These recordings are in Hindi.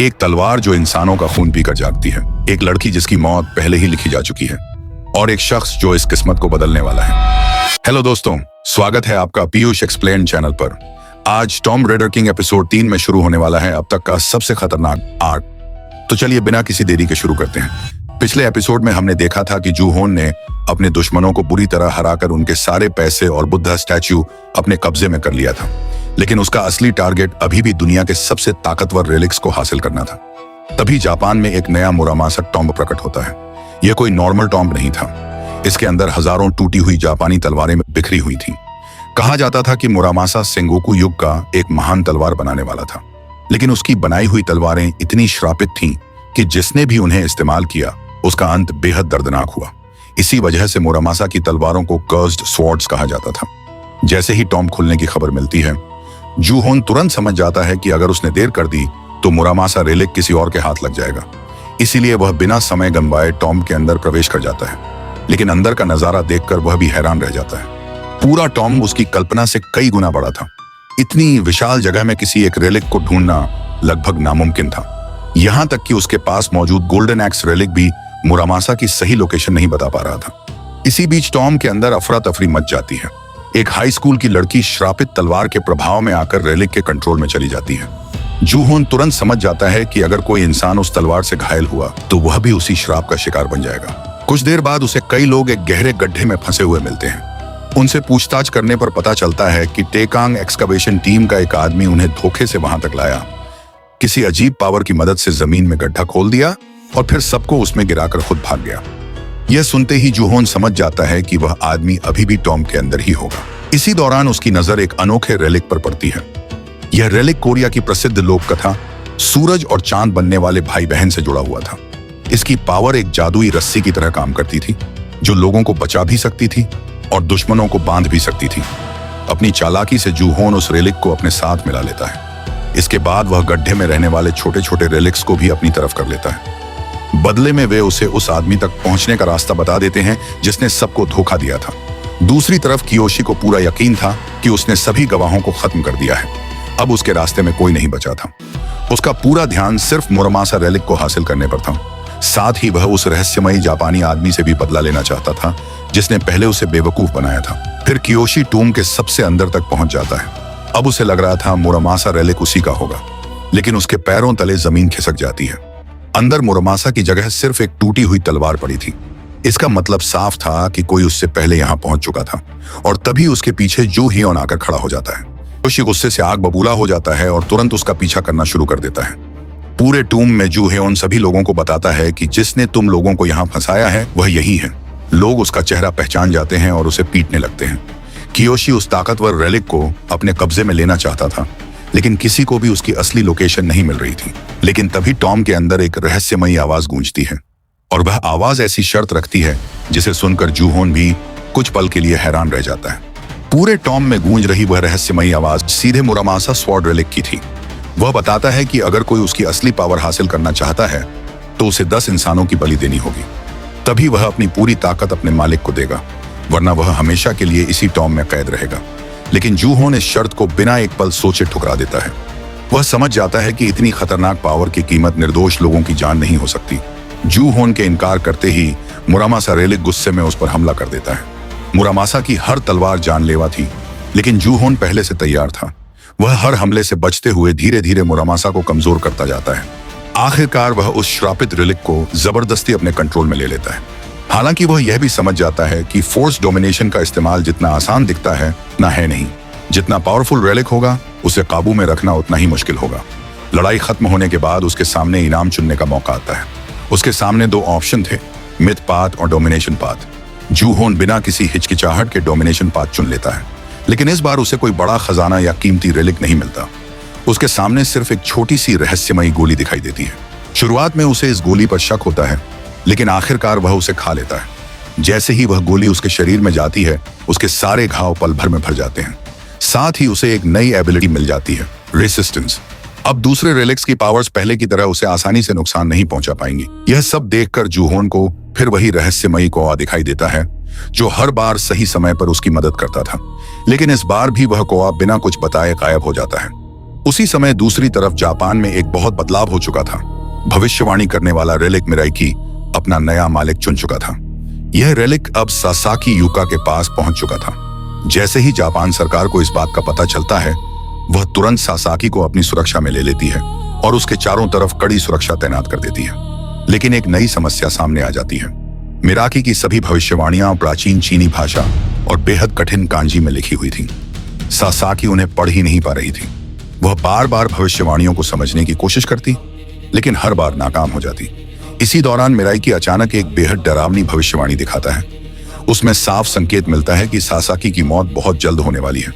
एक तलवार जो इंसानों का खून पीकर जागती है, एक लड़की जिसकी मौत पहले ही लिखी जा चुकी है, और एक शख्स जो इस किस्मत को बदलने वाला है। हेलो दोस्तों, स्वागत है आपका पीयूष एक्सप्लेन चैनल पर। आज टॉम रेडर किंग एपिसोड 3 में शुरू होने वाला है अब तक का सबसे खतरनाक आर्क। तो चलिए बिना किसी देरी के शुरू करते हैं। पिछले एपिसोड में हमने देखा था कि जू होन ने अपने दुश्मनों को बुरी तरह हराकर उनके सारे पैसे और बुद्धा स्टैच्यू अपने कब्जे में कर लिया था, लेकिन उसका असली टारगेट अभी भी दुनिया के सबसे ताकतवर रेलिक्स को हासिल करना था। तभी जापान में एक नया मुरामासा टॉम्ब प्रकट होता है। यह कोई नॉर्मल टॉम्ब नहीं था। इसके अंदर हजारों टूटी हुई जापानी तलवारें बिखरी हुई थीं। कहा जाता था कि मुरामासा सेंगोकू युग का एक महान तलवार बनाने वाला था, लेकिन उसकी बनाई हुई तलवारें इतनी श्रापित थीं कि जिसने भी उन्हें इस्तेमाल किया उसका अंत बेहद दर्दनाक हुआ। इसी वजह से मुरामासा की तलवारों को कर्स्ड स्वॉर्ड्स कहा जाता था। जैसे ही टॉम्ब खुलने की खबर मिलती है, जू होन तुरंत समझ जाता है कि अगर उसने देर कर दी तो मुरामासा रेलिक किसी और के हाथ लग जाएगा। इसीलिए वह बिना समय गंवाए टॉम्ब के अंदर प्रवेश कर जाता है, लेकिन अंदर का नजारा देखकर वह भी हैरान रह जाता है। पूरा टॉम्ब उसकी कल्पना से कई गुना बड़ा था। इतनी विशाल जगह में किसी एक रेलिक को ढूंढना लगभग नामुमकिन था। यहां तक कि उसके पास मौजूद गोल्डन एक्स रेलिक भी मुरामासा की सही लोकेशन नहीं बता पा रहा था। इसी बीच टॉम्ब के अंदर अफरा तफरी मच जाती है। एक हाई स्कूल की लड़की श्रापित तलवार के प्रभाव में आकर रेलिक के कंट्रोल में चली जाती है। जू होन तुरंत समझ जाता है कि अगर कोई इंसान उस तलवार से घायल हुआ तो वह भी उसी श्राप का शिकार बन जाएगा। कुछ देर बाद उसे कई लोग एक गहरे गड्ढे में फंसे हुए मिलते हैं। उनसे पूछताछ करने पर पता चलता है कि टेकांग एक्सकवेशन टीम का एक आदमी उन्हें धोखे से वहां तक लाया। किसी अजीब पावर की मदद से जमीन में गड्ढा खोल दिया और फिर सबको उसमें गिराकर खुद भाग गया। यह सुनते ही जू होन समझ जाता है कि वह आदमी अभी भी टॉम्ब के अंदर ही होगा। इसी दौरान उसकी नजर एक अनोखे रेलिक पर पड़ती है। यह रेलिक कोरिया की प्रसिद्ध लोक कथा सूरज और चांद बनने वाले भाई बहन से जुड़ा हुआ था। इसकी पावर एक जादुई रस्सी की तरह काम करती थी, जो लोगों को बचा भी सकती थी और दुश्मनों को बांध भी सकती थी। अपनी चालाकी से जू होन उस रेलिक को अपने साथ मिला लेता है। इसके बाद वह गड्ढे में रहने वाले छोटे छोटे रेलिक्स को भी अपनी तरफ कर लेता है। बदले में वे उसे उस आदमी तक पहुंचने का रास्ता बता देते हैं जिसने सबको धोखा दिया था। दूसरी तरफ कियोशी को पूरा यकीन था कि उसने सभी गवाहों को खत्म कर दिया है। अब उसके रास्ते में कोई नहीं बचा था। उसका पूरा ध्यान सिर्फ मुरामासा रेलिक को हासिल करने पर था। साथ ही वह उस रहस्यमयी जापानी आदमी से भी बदला लेना चाहता था जिसने पहले उसे बेवकूफ बनाया था। फिर कियोशी टूम के सबसे अंदर तक पहुंच जाता है। अब उसे लग रहा था मुरामासा रेलिक उसी का होगा, लेकिन उसके पैरों तले जमीन खिसक जाती है। अंदर मुरामासा की जगह सिर्फ एक टूटी हुई तलवार पड़ी थी। इसका मतलब साफ था कि कोई उससे पहले यहाँ पहुंच चुका था, और तभी उसके पीछे जू हियोन आकर खड़ा हो जाता है। कियोशी गुस्से से आग बबूला हो जाता है और तुरंत उसका पीछा करना शुरू कर देता है। पूरे टूम में जू हियोन सभी लोगों को बताता है कि जिसने तुम लोगों को यहाँ फंसाया है वह यही है। लोग उसका चेहरा पहचान जाते हैं और उसे पीटने लगते हैं। कियोशी उस ताकतवर रेलिक को अपने कब्जे में लेना चाहता था, लेकिन किसी को भी उसकी असली लोकेशन नहीं मिल रही थी। लेकिन तभी टॉम के अंदर एक रहस्यमयी आवाज गूंजती है, और वह आवाज ऐसी शर्त रखती है जिसे सुनकर जू होन भी कुछ पल के लिए हैरान रह जाता है। पूरे टॉम में गूंज रही वह रहस्यमयी आवाज सीधे मुरामासा स्वॉर्ड रेलिक की थी। वह बताता है कि अगर कोई उसकी असली पावर हासिल करना चाहता है तो उसे 10 इंसानों की बलि देनी होगी। तभी वह अपनी पूरी ताकत अपने मालिक को देगा, वरना वह हमेशा के लिए इसी टॉम में कैद रहेगा। लेकिन जू होन इस शर्त को बिना एक पल सोचे ठुकरा देता है। वह समझ जाता है कि इतनी खतरनाक पावर की कीमत निर्दोष लोगों की जान नहीं हो सकती। जू होन के इनकार करते ही मुरामासा रेलिक गुस्से में उस पर हमला कर देता है। मुरामासा की हर तलवार जानलेवा थी, लेकिन जू होन पहले से तैयार था। वह हर हमले से बचते हुए धीरे धीरे मुरामासा को कमजोर करता जाता है। आखिरकार वह उस श्रापित रेलिक को जबरदस्ती अपने कंट्रोल में ले लेता है। हालांकि वह यह भी समझ जाता है कि फोर्स डोमिनेशन का इस्तेमाल जितना आसान दिखता है ना है नहीं। जितना पावरफुल रेलिक होगा उसे काबू में रखना उतना ही मुश्किल होगा। लड़ाई खत्म होने के बाद उसके सामने इनाम चुनने का मौका आता है। उसके सामने 2 ऑप्शन थे, मिथ पाथ और डोमिनेशन पाथ। जू होन बिना किसी हिचकिचाहट के डोमिनेशन पाथ चुन लेता है, लेकिन इस बार उसे कोई बड़ा खजाना या कीमती रेलिक नहीं मिलता। उसके सामने सिर्फ एक छोटी सी रहस्यमयी गोली दिखाई देती है। शुरुआत में उसे इस गोली पर शक होता है, लेकिन आखिरकार वह उसे खा लेता है। जैसे ही वह गोली उसके शरीर में जाती है, उसके सारे घाव पल भर में भर जाते हैं। साथ ही उसे एक नई एबिलिटी मिल जाती है, रेसिस्टेंस। अब दूसरे रेलिक्स की पावर्स पहले की तरह उसे आसानी से नुकसान नहीं पहुंचा पाएंगी। यह सब देखकर जू होन को फिर वही रहस्यमयी कोआ दिखाई देता है जो हर बार सही समय पर उसकी मदद करता था। लेकिन इस बार भी वह कोआ बिना कुछ बताए गायब हो जाता है। उसी समय दूसरी तरफ जापान में एक बहुत बदलाव हो चुका था। भविष्यवाणी करने वाला रेलिक मिराइकी अपना नया मालिक चुन चुका था। यह रेलिक अब सासाकी यूका के पास पहुंच चुका था। जैसे ही जापान सरकार को इस बात का पता चलता है, वह तुरंत सासाकी को अपनी सुरक्षा में ले लेती है और उसके चारों तरफ कड़ी सुरक्षा तैनात कर देती है। लेकिन एक नई समस्या सामने आ जाती है। मिराकी की सभी भविष्यवाणियां प्राचीन चीनी भाषा और बेहद कठिन कांजी में लिखी हुई थीं। सासाकी उन्हें पढ़ ही नहीं पा रही थी। वह बार बार भविष्यवाणियों को समझने की कोशिश करती, लेकिन हर बार नाकाम हो जाती। इसी दौरान मिराकी अचानक एक बेहद डरावनी भविष्यवाणी दिखाता है। उसमें साफ संकेत मिलता है कि सासाकी की मौत बहुत जल्द होने वाली है।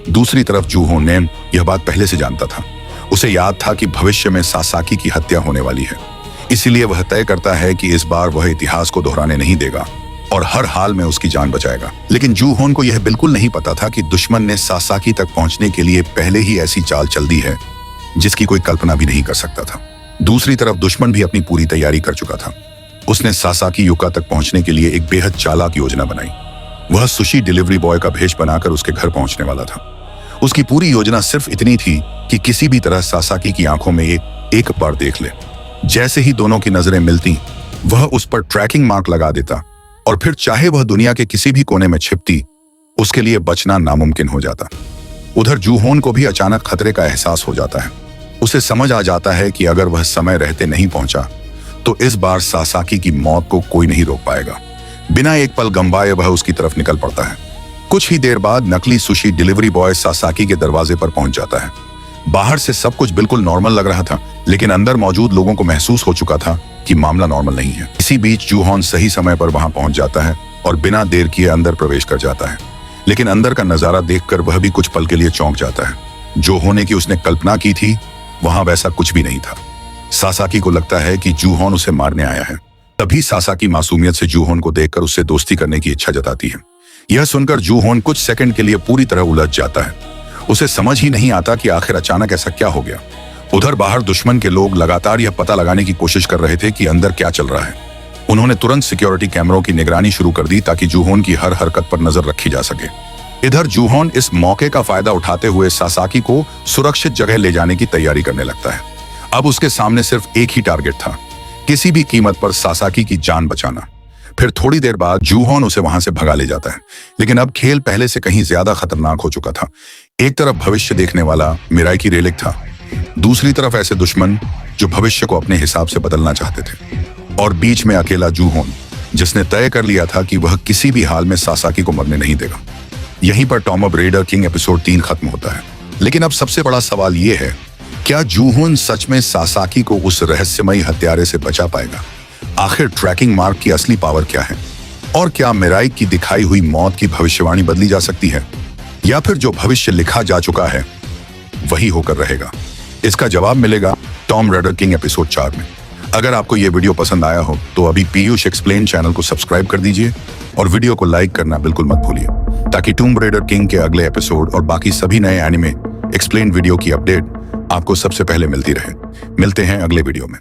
दूसरी तरफ जूहोन ने यह बात पहले से जानता था। उसे याद था कि भविष्य में सासाकी की हत्या होने वाली है। इसीलिए वह तय करता है कि इस बार वह इतिहास को दोहराने नहीं देगा और हर हाल में उसकी जान बचाएगा। लेकिन जूहोन को यह बिल्कुल नहीं पता था कि दुश्मन ने सासाकी तक पहुंचने के लिए पहले ही ऐसी चाल चल दी है जिसकी कोई कल्पना भी नहीं कर सकता था। दूसरी तरफ दुश्मन भी अपनी पूरी तैयारी कर चुका था। उसने सासाकी यूका तक पहुंचने के लिए एक बेहद चालाक योजना बनाई। वह सुशी डिलीवरी बॉय का भेष बनाकर उसके घर पहुंचने वाला था। उसकी पूरी योजना सिर्फ इतनी थी कि किसी भी तरह सासाकी की आंखों में एक बार देख ले। जैसे ही दोनों की नजरें मिलती, वह उस पर ट्रैकिंग मार्क लगा देता और फिर चाहे वह दुनिया के किसी भी कोने में छिपती, उसके लिए बचना नामुमकिन हो जाता। उधर जूहोन को भी अचानक खतरे का एहसास हो जाता है। उसे समझ आ जाता है कि अगर वह समय रहते नहीं पहुंचा तो इस बार सासाकी की मौत को कोई नहीं रोक पाएगा। बिना एक पल गंवाए वह उसकी तरफ निकल पड़ता है। कुछ ही देर बाद नकली सुशी डिलीवरी बॉय सासाकी के दरवाजे पर पहुंच जाता है। बाहर से सब कुछ बिल्कुल नॉर्मल लग रहा था, लेकिन अंदर मौजूद लोगों को महसूस हो चुका था कि मामला नॉर्मल नहीं है। इसी बीच जूहोन सही समय पर वहां पहुंच जाता है और बिना देर किए अंदर प्रवेश कर जाता है। लेकिन अंदर का नजारा देखकर वह भी कुछ पल के लिए चौंक जाता है। जो होने की उसने कल्पना की थी, वहां वैसा कुछ भी नहीं था। सासाकी को लगता है कि जूहोन उसे मारने आया है। तभी सासाकी मासूमियत से जूहोन को देखकर उससे दोस्ती करने की इच्छा जताती है। यह सुनकर जूहोन कुछ सेकंड के लिए पूरी तरह उलझ जाता है। उसे समझ ही नहीं आता कि आखिर अचानक ऐसा क्या हो गया। उधर बाहर दुश्मन के लोग लगातार यह पता लगाने की कोशिश कर रहे थे कि अंदर क्या चल रहा है। उन्होंने तुरंत सिक्योरिटी कैमरों की निगरानी शुरू कर दी ताकि जूहोन की हर हरकत पर नजर रखी जा सके। इधर जूहोन इस मौके का फायदा उठाते हुए सासाकी को सुरक्षित जगह ले जाने की तैयारी करने लगता है। अब उसके सामने सिर्फ एक ही टारगेट था, किसी भी कीमत पर सासाकी की जान बचाना। फिर थोड़ी देर बाद जूहोन उसे वहां से भगा ले जाता है। लेकिन अब खेल पहले से कहीं ज्यादा खतरनाक हो चुका था। एक तरफ भविष्य देखने वाला मिराकी रेलिक था, दूसरी तरफ ऐसे दुश्मन जो भविष्य को अपने हिसाब से बदलना चाहते थे, और बीच में अकेला जूहोन जिसने तय कर लिया था कि वह किसी भी हाल में सासाकी को मरने नहीं देगा। यहीं पर टॉम रेडर किंग एपिसोड 3 खत्म होता है। लेकिन अब सबसे बड़ा सवाल यह है, क्या जूहोन सच में सासाकी को उस रहस्यमयी हत्यारे से बचा पाएगा? आखिर ट्रैकिंग मार्क की असली पावर क्या है? और क्या मिराई की दिखाई हुई मौत की भविष्यवाणी बदली जा सकती है, या फिर जो भविष्य लिखा जा चुका है वही होकर रहेगा? इसका जवाब मिलेगा टॉम रेडर किंग एपिसोड 4 में। अगर आपको यह वीडियो पसंद आया हो तो अभी पीयूष एक्सप्लेन चैनल को सब्सक्राइब कर दीजिए और वीडियो को लाइक करना बिल्कुल मत भूलिए, ताकि टॉम रेडर किंग के अगले एपिसोड और बाकी सभी नए एनिमे एक्सप्लेन वीडियो की अपडेट आपको सबसे पहले मिलती रहे। मिलते हैं अगले वीडियो में।